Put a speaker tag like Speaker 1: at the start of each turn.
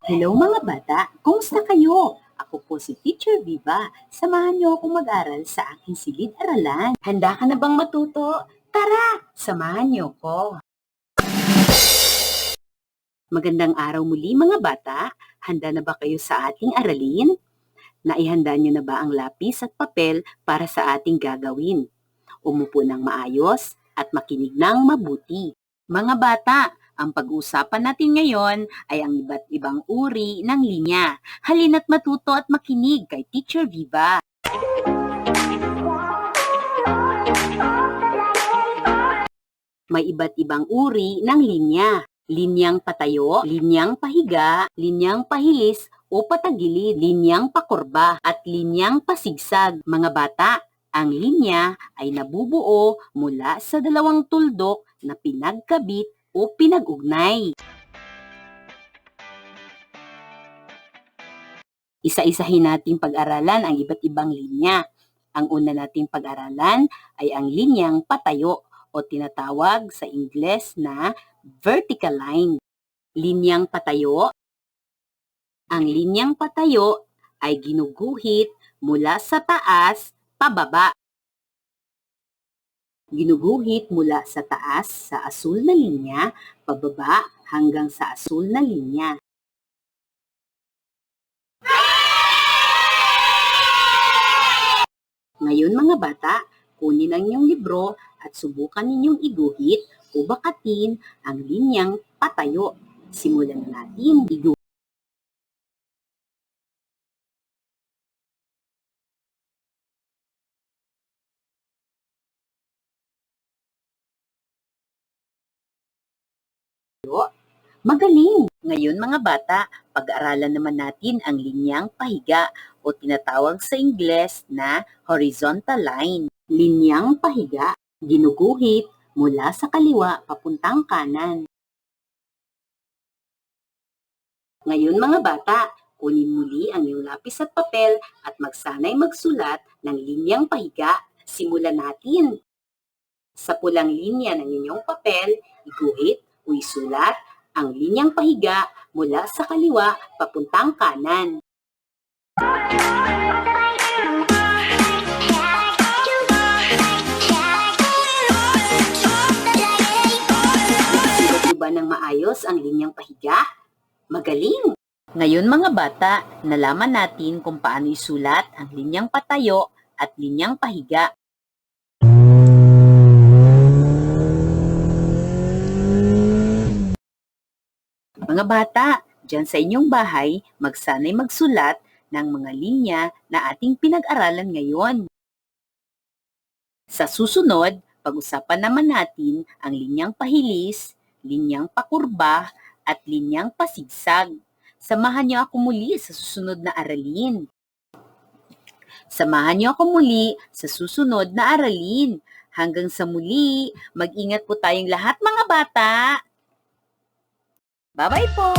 Speaker 1: Hello mga bata, kumusta kayo? Ako po si Teacher Viva. Samahan niyo akong mag-aral sa aking silid-aralan. Handa ka na bang matuto? Tara, samahan niyo ko. Magandang araw muli mga bata. Handa na ba kayo sa ating aralin? Naihanda niyo na ba ang lapis at papel para sa ating gagawin? Umupo ng maayos at makinig ng mabuti. Mga bata, ang pag-uusapan natin ngayon ay ang iba't ibang uri ng linya. Halina't matuto at makinig kay Teacher Viva. May iba't ibang uri ng linya. Linyang patayo, linyang pahiga, linyang pahilis o patagilid, linyang pakurba, at linyang pasigsag. Mga bata, ang linya ay nabubuo mula sa dalawang tuldok na pinagkabit o pinag-ugnay. Isa-isahin nating pag-aralan ang iba't ibang linya. Ang una nating pag-aralan ay ang linyang patayo o tinatawag sa Ingles na vertical line. Linyang patayo. Ang linyang patayo ay ginuguhit mula sa taas pababa. Ginuguhit mula sa taas sa asul na linya, pababa hanggang sa asul na linya. Ngayon mga bata, kunin ang inyong libro at subukan ninyong iguhit o bakatin ang linyang patayo. Simulan na natin iguhit. Magaling! Ngayon mga bata, pag-aralan naman natin ang linyang pahiga o tinatawag sa Ingles na horizontal line. Linyang pahiga, ginuguhit mula sa kaliwa papuntang kanan. Ngayon mga bata, kunin muli ang iyong lapis at papel at magsanay magsulat ng linyang pahiga. Simulan natin. Sa pulang linya ng inyong papel, iguhit o isulat ang linyang pahiga mula sa kaliwa papuntang kanan. Sulat niyo ba ng maayos ang linyang pahiga? Magaling! Ngayon mga bata, nalaman natin kung paano isulat ang linyang patayo at linyang pahiga. Mga bata, dyan sa inyong bahay, magsanay magsulat ng mga linya na ating pinag-aralan ngayon. Sa susunod, pag-usapan naman natin ang linyang pahilis, linyang pakurba, at linyang pasigsag. Samahan niyo ako muli sa susunod na aralin. Samahan niyo ako muli sa susunod na aralin. Hanggang sa muli, mag-ingat po tayong lahat mga bata! Bye-bye po!